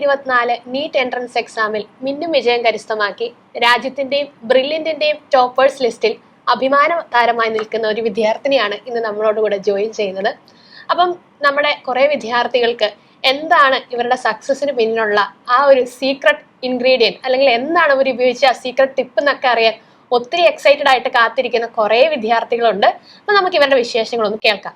2024 NEET entrance എക്സാമിൽ മിന്നും വിജയം കരസ്ഥമാക്കി രാജ്യത്തിന്റെയും ബ്രില്യന്റിന്റെയും ടോപ്പേഴ്സ് ലിസ്റ്റിൽ അഭിമാന താരമായി നിൽക്കുന്ന ഒരു വിദ്യാർത്ഥിനിയാണ് ഇന്ന് നമ്മളോട് കൂടെ ജോയിൻ ചെയ്യുന്നത്. അപ്പം നമ്മുടെ കുറെ വിദ്യാർത്ഥികൾക്ക് എന്താണ് ഇവരുടെ സക്സസിന് പിന്നിലുള്ള ആ ഒരു സീക്രട്ട് ഇൻഗ്രീഡിയൻറ്റ്, അല്ലെങ്കിൽ എന്താണ് അവർ ഉപയോഗിച്ച ആ സീക്രട്ട് ടിപ്പ് എന്നൊക്കെ അറിയാൻ ഒത്തിരി എക്സൈറ്റഡ് ആയിട്ട് കാത്തിരിക്കുന്ന കുറെ വിദ്യാർത്ഥികളുണ്ട്. അപ്പൊ നമുക്ക് ഇവരുടെ വിശേഷങ്ങളൊന്ന് കേൾക്കാം.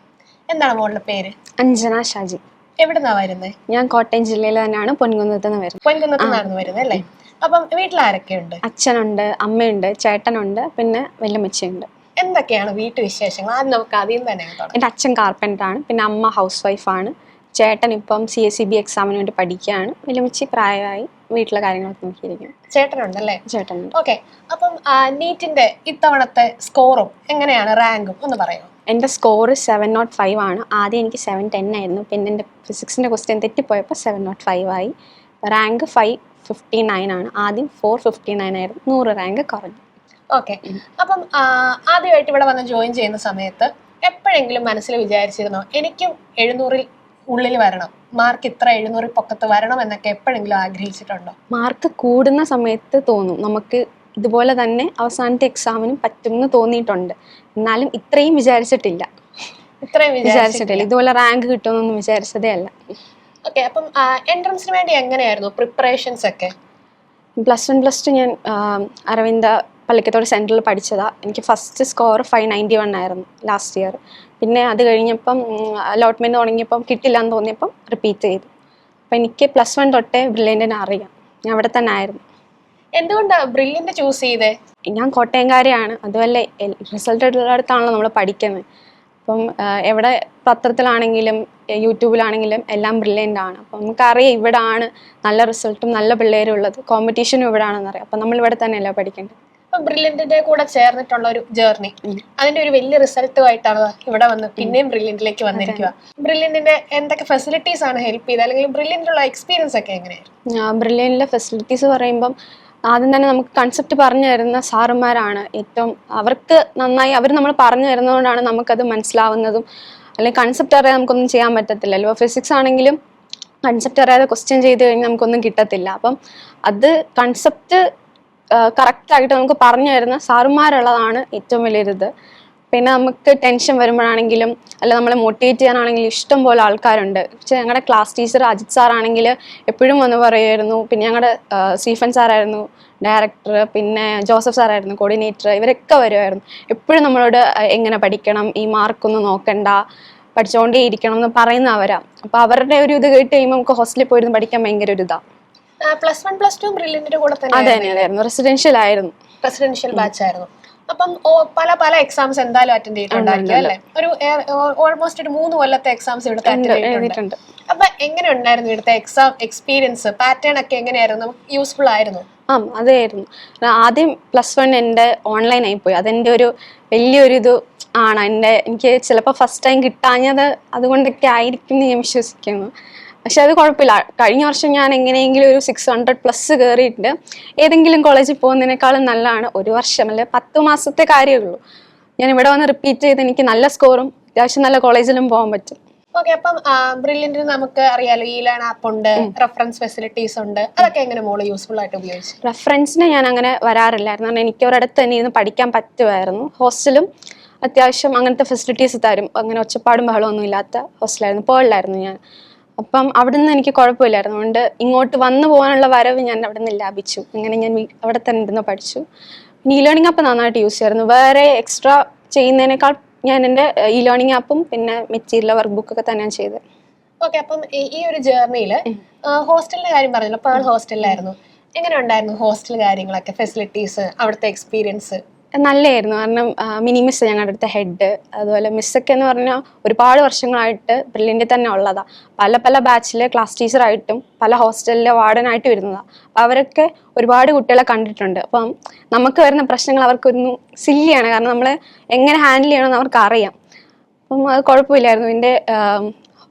എന്താണ് മോളുടെ പേര്? അഞ്ജന ഷാജി. എവിടുന്നാ വരുന്നത്? ഞാൻ കോട്ടയം ജില്ലയിൽ തന്നെയാണ്, പൊൻകുന്നത്ത് നിന്ന് വരുന്നത്. പൊൻകുന്നത്ത് നിന്നാണ് വരുന്നത് അല്ലേ? അപ്പം വീട്ടിൽ ആരൊക്കെയുണ്ട്? അച്ഛനുണ്ട്, അമ്മയുണ്ട്, ചേട്ടനുണ്ട്, പിന്നെ വല്യമ്മച്ചിയുണ്ട്. എന്തൊക്കെയാണ് വീട്ടുവിശേഷങ്ങൾ? ആദ്യം നമുക്ക് ആദ്യം തന്നെ എൻ്റെ അച്ഛൻ കാർപ്പൻ്റർ ആണ്, പിന്നെ അമ്മ ഹൗസ് വൈഫാണ്. ചേട്ടൻ ഇപ്പം CSEB എക്സാമിന് വേണ്ടി പഠിക്കുകയാണ്. വല്യമ്മച്ചി പ്രായമായി വീട്ടിലെ കാര്യങ്ങളൊക്കെ നോക്കിയിരിക്കുന്നു. ചേട്ടനുണ്ടല്ലേ? ചേട്ടനുണ്ട്. ഓക്കെ. അപ്പം നീറ്റിന്റെ ഇത്തവണത്തെ സ്കോറും എങ്ങനെയാണ്, റാങ്കും ഒന്ന് പറയോ? എൻ്റെ സ്കോർ 705 ആണ്. ആദ്യം എനിക്ക് 710 ആയിരുന്നു, പിന്നെ എൻ്റെ ഫിസിക്സിൻ്റെ ക്വസ്റ്റ്യൻ തെറ്റിപ്പോയപ്പോൾ 705 ആയി. റാങ്ക് 559 ആണ്. ആദ്യം 459 ആയിരുന്നു, 100 റാങ്ക് കുറഞ്ഞു. ഓക്കെ. അപ്പം ആദ്യമായിട്ട് ഇവിടെ വന്ന് ജോയിൻ ചെയ്യുന്ന സമയത്ത് എപ്പോഴെങ്കിലും മനസ്സിൽ വിചാരിച്ചിരുന്നോ എനിക്കും 700 ഉള്ളിൽ വരണം, മാർക്ക് ഇത്ര 700 പൊക്കത്ത് വരണം എന്നൊക്കെ എപ്പോഴെങ്കിലും ആഗ്രഹിച്ചിട്ടുണ്ടോ? മാർക്ക് കൂടുന്ന സമയത്ത് തോന്നും നമുക്ക് ഇതുപോലെ തന്നെ അവസാനത്തെ എക്സാമിനും പറ്റുമെന്ന് തോന്നിയിട്ടുണ്ട്. എന്നാലും ഇത്രയും വിചാരിച്ചിട്ടില്ല. ഇതുപോലെ റാങ്ക് കിട്ടുമെന്നൊന്നും വിചാരിച്ചതേ അല്ല. ഓക്കെ. അപ്പം എൻട്രൻസിന് വേണ്ടി എങ്ങനെയായിരുന്നു പ്രിപ്പറേഷൻസ് ഒക്കെ? +1 +2 ഞാൻ അരവിന്ദ പള്ളിക്കത്തോട് സെൻറ്ററിൽ പഠിച്ചതാണ്. എനിക്ക് ഫസ്റ്റ് സ്കോർ 591 ആയിരുന്നു ലാസ്റ്റ് ഇയർ. പിന്നെ അത് കഴിഞ്ഞപ്പം അലോട്ട്മെൻറ്റ് തുടങ്ങിയപ്പം കിട്ടില്ല എന്ന് തോന്നിയപ്പം റിപ്പീറ്റ് ചെയ്തു. അപ്പം എനിക്ക് +1 തൊട്ടേ ബ്രില്യൻറ്റിനെ അറിയാം. ഞാൻ അവിടെ തന്നെ ആയിരുന്നു. എന്തുകൊണ്ടാണ് ബ്രില്യൻറ്റ് ചൂസ് ചെയ്തേ? ഞാൻ കോട്ടയംകാരിയാണ്, അതുമല്ല റിസൾട്ട് ഉള്ളിടത്താണല്ലോ നമ്മൾ പഠിക്കുന്നത്. അപ്പം എവിടെ പത്രത്തിലാണെങ്കിലും യൂട്യൂബിലാണെങ്കിലും എല്ലാം ബ്രില്യൻ്റ് ആണ്. അപ്പം നമുക്കറിയാം ഇവിടെ ആണ് നല്ല റിസൾട്ടും നല്ല പിള്ളേരും ഉള്ളത്, കോമ്പറ്റീഷനും ഇവിടെ ആണെന്നറിയാം. അപ്പം നമ്മൾ ഇവിടെ തന്നെയല്ല പഠിക്കേണ്ടത്. അപ്പം ബ്രില്യന്റിന്റെ കൂടെ ചേർന്നിട്ടുള്ള ഒരു ജേർണി, അതിന്റെ ഒരു വലിയ റിസൾട്ടുമായിട്ടാണ് ഇവിടെ വന്ന് പിന്നെയും ബ്രില്യന്റിലേക്ക് വന്നിരിക്കുക. ബ്രില്യന്റിന്റെ എന്തൊക്കെ ഫെസിലിറ്റീസ് ആണ് ഹെൽപ്പ് ചെയ്തത്, അല്ലെങ്കിൽ ബ്രില്യന്റിലുള്ള എക്സ്പീരിയൻസ് ഒക്കെ എങ്ങനെയായിരുന്നു? ബ്രില്യന്റിലെ ഫെസിലിറ്റീസ് പറയുമ്പം ആദ്യം തന്നെ നമുക്ക് കൺസെപ്റ്റ് പറഞ്ഞു തരുന്ന സാറുമാരാണ് ഏറ്റവും, അവർക്ക് നന്നായി അവർ നമ്മൾ പറഞ്ഞു തരുന്നതുകൊണ്ടാണ് നമുക്കത് മനസ്സിലാവുന്നതും. അല്ലെങ്കിൽ കൺസെപ്റ്റ് അറിയാതെ നമുക്കൊന്നും ചെയ്യാൻ പറ്റത്തില്ലല്ലോ. ഇപ്പോൾ ഫിസിക്സ് ആണെങ്കിലും കൺസെപ്റ്റ് അറിയാതെ ക്വസ്റ്റ്യൻ ചെയ്ത് കഴിഞ്ഞാൽ നമുക്കൊന്നും കിട്ടത്തില്ല. അപ്പം അത് കൺസെപ്റ്റ് കറക്റ്റായിട്ട് നമുക്ക് പറഞ്ഞു തരുന്ന സാറുമാരുള്ളതാണ് ഏറ്റവും വലിയൊരിത്. പിന്നെ നമുക്ക് ടെൻഷൻ വരുമ്പോഴാണെങ്കിലും അല്ല നമ്മളെ മോട്ടിവേറ്റ് ചെയ്യാനാണെങ്കിലും ഇഷ്ടം പോലെ ആൾക്കാരുണ്ട്. പക്ഷേ ഞങ്ങളുടെ ക്ലാസ് ടീച്ചർ അജിത് സാറാണെങ്കിൽ എപ്പോഴും വന്ന് പറയുമായിരുന്നു. പിന്നെ ഞങ്ങളുടെ സ്റ്റീഫൻ സാറായിരുന്നു ഡയറക്ടർ, പിന്നെ ജോസഫ് സാറായിരുന്നു കോർഡിനേറ്റർ. ഇവരൊക്കെ വരുമായിരുന്നു. എപ്പോഴും നമ്മളോട് എങ്ങനെ പഠിക്കണം, ഈ മാർക്കൊന്നും നോക്കണ്ട, പഠിച്ചുകൊണ്ടേ ഇരിക്കണം എന്ന് പറയുന്നവരാണ്. അപ്പോൾ അവരുടെ ഒരു ഇത് കേട്ട് കഴിയുമ്പോൾ നമുക്ക് ഹോസ്റ്റലിൽ പോയിരുന്നു പഠിക്കാൻ ഭയങ്കര ഒരു ഇതാണ്. +1 +2 ബ്രില്യന്റിന്റെ കൂടെ തന്നെയായിരുന്നു, റെസിഡൻഷ്യൽ ആയിരുന്നു, റെസിഡൻഷ്യൽ ബാച്ച് ആയിരുന്നു. അപ്പം പല എക്സാംസ് എന്തായാലും അറ്റൻഡ് ചെയ്തിട്ടുണ്ടായിരിക്കും അല്ലേ? ഒരു ഓൾമോസ്റ്റ് ഒരു 3 കൊല്ലത്തെ എക്സാംസ് ഇവിടുത്തെ അറ്റൻഡ് ചെയ്തിട്ടുണ്ട്. അപ്പൊ എങ്ങനെ ഉണ്ടായിരുന്നു ഇവിടുത്തെ എക്സാം എക്സ്പീരിയൻസ്? പാറ്റേൺ ഒക്കെ എങ്ങനെയായിരുന്നു? നമുക്ക് യൂസ്ഫുൾ ആയിരുന്നു? അതായിരുന്നു. ആദ്യം +1 എൻ്റെ ഓൺലൈനായി പോയി. അതെൻ്റെ ഒരു വലിയൊരു ഇത് ആണ്. എനിക്ക് ചിലപ്പോൾ ഫസ്റ്റ് ടൈം കിട്ടാഞ്ഞത് അതുകൊണ്ടൊക്കെ ആയിരിക്കും എന്ന് ഞാൻ വിശ്വസിക്കുന്നു. പക്ഷെ അത് കുഴപ്പമില്ല. കഴിഞ്ഞ വർഷം ഞാൻ എങ്ങനെയെങ്കിലും ഒരു 600+ കയറിയിട്ട് ഏതെങ്കിലും കോളേജിൽ പോകുന്നതിനേക്കാളും നല്ലതാണ്. ഒരു വർഷം അല്ലെ 10 മാസത്തെ കാര്യമുള്ളൂ. ഞാൻ ഇവിടെ വന്ന് റിപ്പീറ്റ് ചെയ്ത് എനിക്ക് നല്ല സ്കോറും അത്യാവശ്യം നല്ല കോളേജിലും പോകാൻ പറ്റും. ഓക്കെ. അപ്പം ബ്രില്യന്റിന് നമുക്ക് അറിയാലോ ഈ ലേൺ ആപ്പ് ഉണ്ട്, റെഫറൻസ് ഫെസിലിറ്റീസ് ഉണ്ട്. അതൊക്കെ എങ്ങനെ മോള് യൂസ്ഫുൾ ആയിട്ട് ഉപയോഗിച്ചു? റെഫറൻസിന് ഞാൻ അങ്ങനെ വരാറില്ലായിരുന്നു. കാരണം എനിക്ക് ഒരിടത്ത് തന്നെ ഇരുന്ന് പഠിക്കാൻ പറ്റുമായിരുന്നു. ഹോസ്റ്റലും അത്യാവശ്യം അങ്ങനത്തെ ഫെസിലിറ്റീസ് തരും. അങ്ങനെ ഒച്ചപ്പാടും ബഹളമൊന്നും ഇല്ലാത്ത ഹോസ്റ്റലായിരുന്നു, പേളിലായിരുന്നു ഞാൻ. അപ്പം അവിടെ നിന്ന് എനിക്ക് കുഴപ്പമില്ലായിരുന്നു. അതുകൊണ്ട് ഇങ്ങോട്ട് വന്നു പോകാനുള്ള വരവ് ഞാൻ അവിടെ നിന്ന് ലാഭിച്ചു. അങ്ങനെ ഞാൻ അവിടെ തന്നെ ഇരുന്ന് പഠിച്ചു. പിന്നെ ലേണിംഗ് ആപ്പ് നന്നായിട്ട് യൂസ് ചെയ്യായിരുന്നു. വേറെ എക്സ്ട്രാ ചെയ്യുന്നതിനേക്കാൾ ഞാൻ എൻ്റെ ലേണിംഗ് ആപ്പും പിന്നെ മെറ്റീരിയൽ വർക്ക് ബുക്കൊക്കെ തന്നെയാണ് ചെയ്തത്. ഓക്കെ. അപ്പം ഈ ഒരു ജേർണിയിൽ ഹോസ്റ്റലിന്റെ കാര്യം പറഞ്ഞല്ലോ, പേൾ ഹോസ്റ്റലിലായിരുന്നു. എങ്ങനെ ഉണ്ടായിരുന്നു ഹോസ്റ്റൽ കാര്യങ്ങളൊക്കെ, ഫെസിലിറ്റീസ്, അവിടുത്തെ എക്സ്പീരിയൻസ്? നല്ലതായിരുന്നു. കാരണം മിനി മിസ് ഞങ്ങളുടെ അടുത്ത ഹെഡ്, അതുപോലെ മിസ്സൊക്കെ എന്ന് പറഞ്ഞാൽ ഒരുപാട് വർഷങ്ങളായിട്ട് ബ്രില്യൻറ്റിൽ തന്നെ ഉള്ളതാണ്. പല ബാച്ചിലെ ക്ലാസ് ടീച്ചറായിട്ടും പല ഹോസ്റ്റലിലെ വാർഡനായിട്ട് വരുന്നതാണ്. അവരൊക്കെ ഒരുപാട് കുട്ടികളെ കണ്ടിട്ടുണ്ട്. അപ്പം നമുക്ക് വരുന്ന പ്രശ്നങ്ങൾ അവർക്കൊന്നും സില്ലിയാണ്. കാരണം നമ്മൾ എങ്ങനെ ഹാൻഡിൽ ചെയ്യണമെന്ന് അവർക്ക് അറിയാം. അപ്പം അത് കുഴപ്പമില്ലായിരുന്നു. എൻ്റെ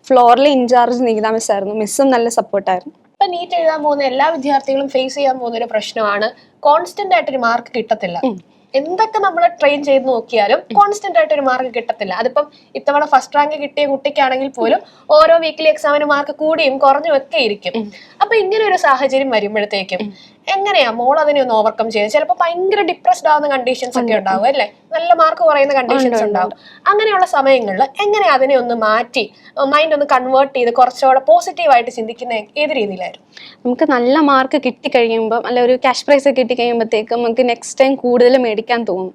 ഫ്ലോറിലെ ഇൻചാർജ് നികിത മിസ്സായിരുന്നു. മിസ്സും നല്ല സപ്പോർട്ടായിരുന്നു. ഇപ്പം നീറ്റ് എഴുതാൻ പോകുന്ന എല്ലാ വിദ്യാർത്ഥികളും ഫേസ് ചെയ്യാൻ പോകുന്ന ഒരു പ്രശ്നമാണ് കോൺസ്റ്റന്റ് ആയിട്ടൊരു മാർക്ക് കിട്ടത്തില്ല. എന്തൊക്കെ നമ്മൾ ട്രെയിൻ ചെയ്ത് നോക്കിയാലും കോൺസ്റ്റന്റ് ആയിട്ട് ഒരു മാർക്ക് കിട്ടത്തില്ല. അതിപ്പം ഇത്തവണ ഫസ്റ്റ് റാങ്ക് കിട്ടിയ കുട്ടിക്കാണെങ്കിൽ പോലും ഓരോ വീക്കിലി എക്സാമിന് മാർക്ക് കൂടിയും കുറഞ്ഞും ഒക്കെ ഇരിക്കും. അപ്പൊ ഇങ്ങനെ ഒരു സാഹചര്യം വരുമ്പോഴത്തേക്കും എങ്ങനെയാ മോൾ അതിനെ ഒന്ന് ഓവർകം ചെയ്യുന്നത്? ചിലപ്പോൾ ഭയങ്കര ഡിപ്രസ്ഡ് ആവുന്ന കണ്ടീഷൻസ് ഒക്കെ ഉണ്ടാവും അല്ലെ, നല്ല മാർക്ക് കുറയുന്ന കണ്ടീഷൻസ് ഉണ്ടാവും. അങ്ങനെയുള്ള സമയങ്ങളിൽ എങ്ങനെ അതിനെ ഒന്ന് മാറ്റി മൈൻഡ് ഒന്ന് കൺവേർട്ട് ചെയ്ത് കുറച്ചുകൂടെ പോസിറ്റീവായിട്ട് ചിന്തിക്കുന്ന ഏത് രീതിയിലായിരുന്നു? നമുക്ക് നല്ല മാർക്ക് കിട്ടിക്കഴിയുമ്പോൾ അല്ല ഒരു ക്യാഷ് പ്രൈസ് കിട്ടിക്കഴിയുമ്പോഴത്തേക്കും നമുക്ക് നെക്സ്റ്റ് ടൈം കൂടുതൽ മേടിക്കാൻ തോന്നും.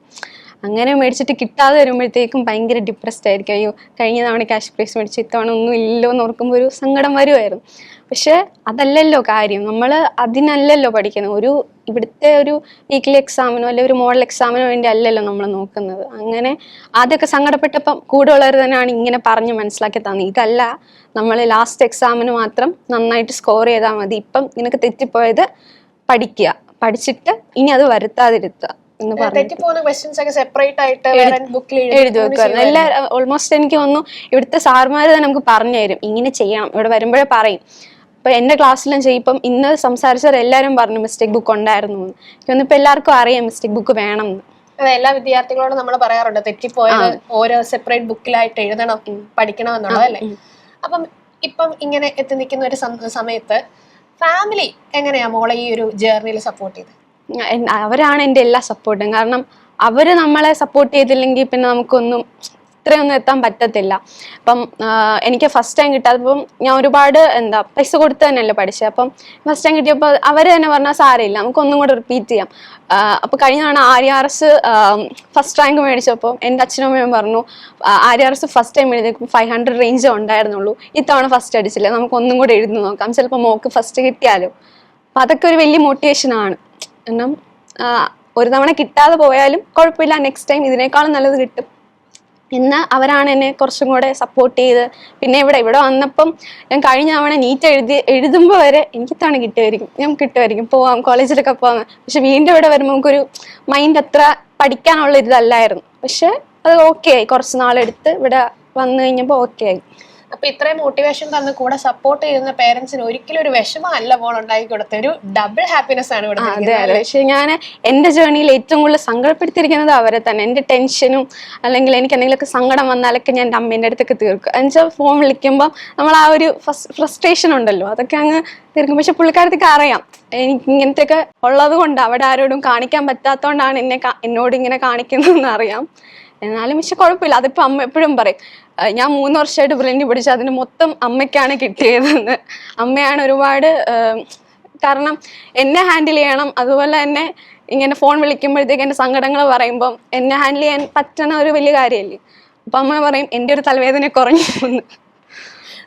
അങ്ങനെ മേടിച്ചിട്ട് കിട്ടാതെ വരുമ്പോഴത്തേക്കും ഭയങ്കര ഡിപ്രസ്ഡ് ആയിരിക്കും. അയ്യോ കഴിഞ്ഞ തവണ ക്യാഷ് പ്രൈസ് മേടിച്ച് ഇത്തവണ ഒന്നും ഇല്ലോ എന്ന് ഓർക്കുമ്പോൾ ഒരു സങ്കടം വരുമായിരുന്നു. പക്ഷെ അതല്ലല്ലോ കാര്യം, നമ്മൾ അതിനല്ലല്ലോ പഠിക്കുന്നത്. ഇവിടുത്തെ ഒരു വീക്കിലി എക്സാമിനോ അല്ലെങ്കിൽ ഒരു മോഡൽ എക്സാമിനോ വേണ്ടി അല്ലല്ലോ നമ്മൾ നോക്കുന്നത്. അങ്ങനെ ആദ്യമൊക്കെ സങ്കടപ്പെട്ടപ്പം കൂടെ ഉള്ളവർ തന്നെയാണ് ഇങ്ങനെ പറഞ്ഞ് മനസ്സിലാക്കി തന്നെ, ഇതല്ല, നമ്മൾ ലാസ്റ്റ് എക്സാമിന് മാത്രം നന്നായിട്ട് സ്കോർ ചെയ്താൽ മതി, ഇപ്പം നിനക്ക് തെറ്റിപ്പോയത് പഠിക്കുക, പഠിച്ചിട്ട് ഇനി അത് വരുത്താതിരുത്തുക എന്ന് എഴുതി വെക്കുമായിരുന്നു. എല്ലാ ഓൾമോസ്റ്റ് എനിക്ക് തോന്നുന്നു ഇവിടുത്തെ സാർമാര് തന്നെ നമുക്ക് പറഞ്ഞു തരും ഇങ്ങനെ ചെയ്യണം, ഇവിടെ വരുമ്പോഴേ പറയും. അപ്പൊ എന്റെ ക്ലാസ്സിലും ചെയ്യിപ്പം ഇന്ന് സംസാരിച്ചവർ എല്ലാവരും പറഞ്ഞു മിസ്റ്റേക്ക് ബുക്ക് ഉണ്ടായിരുന്നു എന്ന്. ഇപ്പൊ എല്ലാവർക്കും അറിയാം മിസ്റ്റേക്ക് ബുക്ക് വേണം എന്ന്. എല്ലാ വിദ്യാർത്ഥികളോടും നമ്മൾ പറയാറുണ്ട് തെറ്റിപ്പോയത് ഓരോ സെപ്പറേറ്റ് ബുക്കിലായിട്ട് എഴുതണം, പഠിക്കണം എന്നുള്ളത് അല്ലേ. അപ്പം ഇപ്പം ഇങ്ങനെ എത്തി നിൽക്കുന്ന ഒരു സമയത്ത് ഫാമിലി എങ്ങനെയാ മോളെ ഈ ഒരു ജേർണിയിൽ സപ്പോർട്ട് ചെയ്ത്? അവരാണ് എൻ്റെ എല്ലാ സപ്പോർട്ടും. കാരണം അവര് നമ്മളെ സപ്പോർട്ട് ചെയ്തില്ലെങ്കിൽ പിന്നെ നമുക്കൊന്നും ഇത്രയൊന്നും എത്താൻ പറ്റത്തില്ല. അപ്പം എനിക്ക് ഫസ്റ്റ് ടൈം കിട്ടാത്തപ്പം ഞാൻ ഒരുപാട് പൈസ കൊടുത്ത് തന്നെയല്ലേ പഠിച്ചത്. അപ്പം ഫസ്റ്റ് ടൈം കിട്ടിയപ്പോൾ അവർ തന്നെ പറഞ്ഞാൽ സാരമില്ല, നമുക്കൊന്നും കൂടെ റിപ്പീറ്റ് ചെയ്യാം. അപ്പോൾ കഴിഞ്ഞ തവണ RRS ഫസ്റ്റ് റാങ്ക് മേടിച്ചപ്പോൾ എൻ്റെ അച്ഛനും അമ്മയും പറഞ്ഞു RRS ഫസ്റ്റ് ടൈം എഴുതിയപ്പോൾ 500 റേഞ്ച് ഉണ്ടായിരുന്നുള്ളൂ, ഇത്തവണ ഫസ്റ്റ് അടിച്ചില്ല, നമുക്കൊന്നും കൂടെ എഴുതി നോക്കാം, ചിലപ്പോൾ മോക്ക് ഫസ്റ്റ് കിട്ടിയാലോ. അപ്പം അതൊക്കെ ഒരു വലിയ മോട്ടിവേഷനാണ്. കാരണം ഒരു തവണ കിട്ടാതെ പോയാലും കുഴപ്പമില്ല, നെക്സ്റ്റ് ടൈം ഇതിനേക്കാളും നല്ലത് കിട്ടും എന്ന് അവരാണ് എന്നെ കുറച്ചും കൂടെ സപ്പോർട്ട് ചെയ്ത്. പിന്നെ ഇവിടെ വന്നപ്പം ഞാൻ കഴിഞ്ഞ തവണ നീറ്റ് എഴുതുമ്പോൾ വരെ എനിക്ക് തവണ കിട്ടുമായിരിക്കും പോവാം, കോളേജിലൊക്കെ പോവാം. പക്ഷെ വീണ്ടും ഇവിടെ വരുമ്പോൾ നമുക്കൊരു മൈൻഡ് അത്ര പഠിക്കാനുള്ള ഇതല്ലായിരുന്നു. പക്ഷെ അത് ഓക്കെ ആയി, കുറച്ച് നാളെടുത്ത് ഇവിടെ വന്നു കഴിഞ്ഞപ്പോൾ ഓക്കെ ആയി. അപ്പൊ ഇത്രയും മോട്ടിവേഷൻ തന്ന് കൂടെ സപ്പോർട്ട് ചെയ്യുന്ന പേരൻസിന് ഒരിക്കലും ഒരു വിഷമമല്ല മോൾ ഉണ്ടാക്കി കൊടുത്ത, ഒരു ഡബിൾ ഹാപ്പിനെസ് ആണ് ഇവിടെ. അതെ അതെ. പക്ഷെ ഞാൻ എന്റെ ജേർണിയിൽ ഏറ്റവും കൂടുതൽ സങ്കടപ്പെടുത്തിയിരിക്കുന്നത് അവരെ തന്നെ. എന്റെ ടെൻഷനും അല്ലെങ്കിൽ എനിക്ക് എന്തെങ്കിലുമൊക്കെ സങ്കടം വന്നാലൊക്കെ ഞാൻ എൻ്റെ അമ്മേൻ്റെ അടുത്തൊക്കെ തീർക്കും. എന്നുവെച്ചാൽ ഫോൺ വിളിക്കുമ്പോൾ നമ്മൾ ആ ഒരു ഫ്രസ്ട്രേഷൻ ഉണ്ടല്ലോ, അതൊക്കെ അങ്ങ് തീർക്കും. പക്ഷെ പുള്ളിക്കാരത്തേക്ക് അറിയാം എനിക്ക് ഇങ്ങനത്തെയൊക്കെ ഉള്ളത് കൊണ്ട് അവിടെ ആരോടും കാണിക്കാൻ പറ്റാത്തതുകൊണ്ടാണ് എന്നോട് ഇങ്ങനെ കാണിക്കുന്നതെന്ന് അറിയാം. എന്നാലും പക്ഷെ കുഴപ്പമില്ല. അതിപ്പോൾ അമ്മ എപ്പോഴും പറയും, ഞാൻ 3 വർഷമായിട്ട് ബ്രില്യൻ്റ് പഠിച്ചു, അതിന് മൊത്തം അമ്മയ്ക്കാണ് കിട്ടിയതെന്ന്. അമ്മയാണ് ഒരുപാട്, കാരണം എന്നെ ഹാൻഡിൽ ചെയ്യണം, അതുപോലെ തന്നെ ഇങ്ങനെ ഫോൺ വിളിക്കുമ്പോഴത്തേക്ക് എൻ്റെ സങ്കടങ്ങൾ പറയുമ്പം എന്നെ ഹാൻഡിൽ ചെയ്യാൻ പറ്റുന്ന ഒരു വലിയ കാര്യമല്ലേ. അപ്പം അമ്മ പറയും എൻ്റെ ഒരു തലവേദന കുറഞ്ഞു എന്ന്.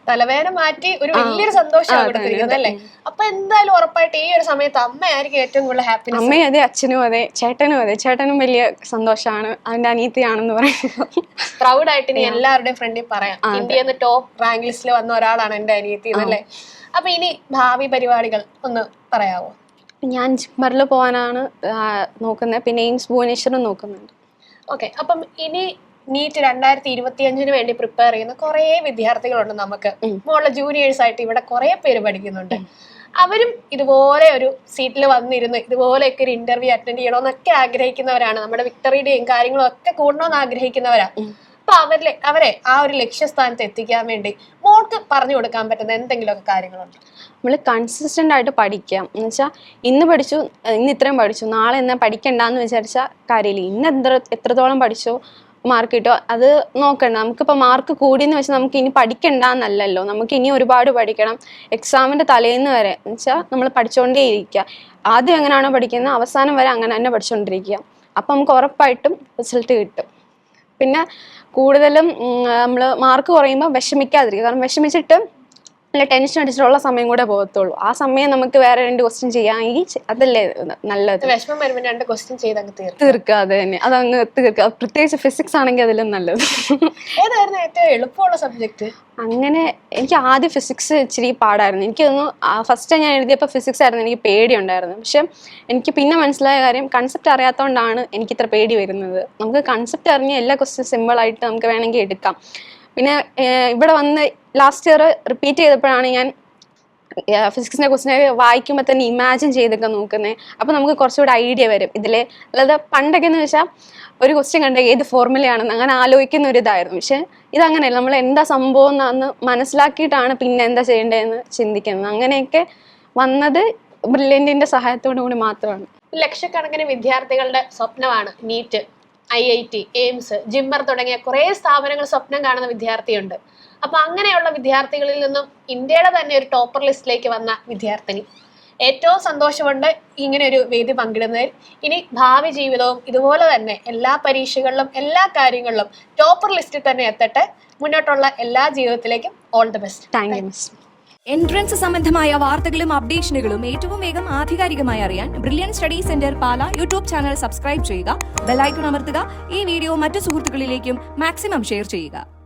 തലവേദന മാറ്റി ഒരു വലിയൊരു സന്തോഷമാണ് കൊടുത്തിരിക്കുന്നത് അല്ലേ. അപ്പൊ എന്തായാലും ഉറപ്പായിട്ട് ഈ ഒരു സമയത്ത് അമ്മയായിരിക്കും ഏറ്റവും കൂടുതൽ ഹാപ്പിനെസ്. അമ്മയും അതെ, അച്ഛനും അതെ, ചേട്ടനും വലിയ സന്തോഷമാണ്, അവന്റെ അനിയത്തിയാണെന്ന് പറയുമ്പോൾ പ്രൗഡായിട്ട് ഇനി എല്ലാവരുടെയും ഫ്രണ്ടിൽ പറയാം, ഇന്ത്യയിൽ ടോപ്പ് റാങ്ക് ലിസ്റ്റിൽ വന്ന ഒരാളാണ് എന്റെ അനിയത്തി എന്നല്ലേ. അപ്പൊ ഇനി ഭാവി പരിപാടികൾ ഒന്ന് പറയാവോ? ഞാൻ ജിമ്മറിൽ പോകാനാണ് നോക്കുന്നത്, പിന്നെ എയിംസ് ഭുവനേശ്വറും നോക്കുന്നുണ്ട്. ഓക്കെ. അപ്പം ഇനി നീറ്റ് 2025 വേണ്ടി പ്രിപ്പയർ ചെയ്യുന്ന കുറെ വിദ്യാർത്ഥികളുണ്ട് നമുക്ക്. മോളുടെ ജൂനിയേഴ്സ് ആയിട്ട് ഇവിടെ കുറെ പേര് പഠിക്കുന്നുണ്ട്. അവരും ഇതുപോലെ ഒരു സീറ്റിൽ വന്നിരുന്ന് ഇതുപോലെയൊക്കെ ഒരു ഇന്റർവ്യൂ അറ്റൻഡ് ചെയ്യണമെന്നൊക്കെ ആഗ്രഹിക്കുന്നവരാണ്. നമ്മുടെ വിക്ടറി ഡേയും കാര്യങ്ങളും ഒക്കെ കൂടണമെന്ന് ആഗ്രഹിക്കുന്നവരാണ്. അപ്പൊ അവരെ ആ ഒരു ലക്ഷ്യസ്ഥാനത്ത് എത്തിക്കാൻ വേണ്ടി മോൾക്ക് പറഞ്ഞു കൊടുക്കാൻ പറ്റുന്ന എന്തെങ്കിലുമൊക്കെ കാര്യങ്ങളുണ്ട്? നമ്മൾ കൺസിസ്റ്റന്റ് ആയിട്ട് പഠിക്കാം. എന്ന് വെച്ചാൽ ഇന്ന് ഇത്രയും പഠിച്ചു, നാളെ എന്നാ പഠിക്കണ്ടെന്ന് വിചാരിച്ച കാര്യമില്ല. ഇന്ന് എത്രത്തോളം പഠിച്ചോ മാർക്ക് കിട്ടോ അത് നോക്കണ്ട. നമുക്കിപ്പോൾ മാർക്ക് കൂടിയെന്ന് വെച്ചാൽ നമുക്ക് ഇനി പഠിക്കണ്ടെന്നല്ലല്ലോ, നമുക്ക് ഇനി ഒരുപാട് പഠിക്കണം. എക്സാമിന്റെ തലേന്ന് വരെ എന്ന് വെച്ചാൽ നമ്മൾ പഠിച്ചുകൊണ്ടേ ഇരിക്കുക. ആദ്യം എങ്ങനെയാണോ പഠിക്കുന്നത് അവസാനം വരെ അങ്ങനെ തന്നെ പഠിച്ചുകൊണ്ടിരിക്കുക. അപ്പം നമുക്ക് ഉറപ്പായിട്ടും റിസൾട്ട് കിട്ടും. പിന്നെ കൂടുതലും നമ്മൾ മാർക്ക് കുറയുമ്പോൾ വിഷമിക്കാതിരിക്കുക. കാരണം വിഷമിച്ചിട്ട് നല്ല ടെൻഷൻ അടിച്ചിട്ടുള്ള സമയം കൂടെ പോകത്തുള്ളൂ. ആ സമയം നമുക്ക് വേറെ 2 ക്വസ്റ്റ്യൻ ചെയ്യാമെങ്കിൽ അതല്ലേ നല്ലത്. വിഷമം വരുമ്പോൾ 2 ക്വസ്റ്റ്യൻ ചെയ്ത് അങ്ങ് തീർക്കുക. അത് തന്നെ, അതങ്ങ് തീർക്കുക. പ്രത്യേകിച്ച് ഫിസിക്സ് ആണെങ്കിൽ അതിലും നല്ലത്. ഏതായിരുന്നു ഏറ്റവും എളുപ്പമുള്ള സബ്ജക്ട്? അങ്ങനെ എനിക്ക് ആദ്യം ഫിസിക്സ് ഇച്ചിരി പാടായിരുന്നു. എനിക്കൊന്ന് ഫസ്റ്റ് ഞാൻ എഴുതിയപ്പോൾ ഫിസിക്സ് ആയിരുന്നു എനിക്ക് പേടിയുണ്ടായിരുന്നു. പക്ഷെ എനിക്ക് പിന്നെ മനസ്സിലായ കാര്യം കൺസെപ്റ്റ് അറിയാത്തതുകൊണ്ടാണ് എനിക്ക് ഇത്ര പേടി വരുന്നത്. നമുക്ക് കൺസെപ്റ്റ് അറിഞ്ഞ് എല്ലാ ക്വസ്റ്റ്യൻ സിമ്പിളായിട്ട് നമുക്ക് വേണമെങ്കിൽ എടുക്കാം. പിന്നെ ഇവിടെ വന്ന് ലാസ്റ്റ് ഇയർ റിപ്പീറ്റ് ചെയ്തപ്പോഴാണ് ഞാൻ ഫിസിക്സിന്റെ ക്വസ്റ്റിനെ വായിക്കുമ്പോൾ തന്നെ ഇമാജിൻ ചെയ്തൊക്കെ നോക്കുന്നത്. അപ്പോൾ നമുക്ക് കുറച്ചുകൂടെ ഐഡിയ വരും ഇതിലെ. അല്ലാതെ പണ്ടൊക്കെ എന്ന് വെച്ചാൽ ഒരു ക്വസ്റ്റ്യൻ കണ്ട ഏത് ഫോർമുലയാണെന്ന് അങ്ങനെ ആലോചിക്കുന്ന ഒരു ഇതായിരുന്നു. പക്ഷെ ഇതങ്ങനെയല്ല, നമ്മൾ എന്താ സംഭവം എന്ന് മനസ്സിലാക്കിയിട്ടാണ് പിന്നെ എന്താ ചെയ്യേണ്ടതെന്ന് ചിന്തിക്കുന്നത്. അങ്ങനെയൊക്കെ വന്നത് ബ്രില്യൻറ്റിന്റെ സഹായത്തോടു കൂടി മാത്രമാണ്. ലക്ഷക്കണക്കിന് വിദ്യാർത്ഥികളുടെ സ്വപ്നമാണ് നീറ്റ്, IIT, എയിംസ്, ജിമ്മർ തുടങ്ങിയ കുറേ സ്ഥാപനങ്ങൾ സ്വപ്നം കാണുന്ന വിദ്യാർത്ഥിയുണ്ട്. അപ്പൊ അങ്ങനെയുള്ള വിദ്യാർത്ഥികളിൽ നിന്നും ഇന്ത്യയുടെ തന്നെ ഒരു ടോപ്പർ ലിസ്റ്റിലേക്ക് വന്ന വിദ്യാർത്ഥിനി. ഏറ്റവും സന്തോഷമുണ്ട് ഇങ്ങനെ ഒരു വേദി പങ്കിടുന്നതിൽ. ഇനി ഭാവി ജീവിതവും ഇതുപോലെ തന്നെ എല്ലാ പരീക്ഷകളിലും എല്ലാ കാര്യങ്ങളിലും ടോപ്പർ ലിസ്റ്റിൽ തന്നെ എത്തട്ടെ. മുന്നോട്ടുള്ള എല്ലാ ജീവിതത്തിലേക്കും all the best. Thank you miss. Entrance സംബന്ധമായ വാർത്തകളും അപ്ഡേഷനുകളും ഏറ്റവും വേഗം ആധികാരികമായി അറിയാൻ brilliant study centre Pala YouTube channel subscribe ചെയ്യുക, ബെൽ ഐക്കൺ അമർത്തുക. ഈ വീഡിയോ മറ്റു സുഹൃത്തുക്കളിലേക്കും മാക്സിമം ഷെയർ ചെയ്യുക.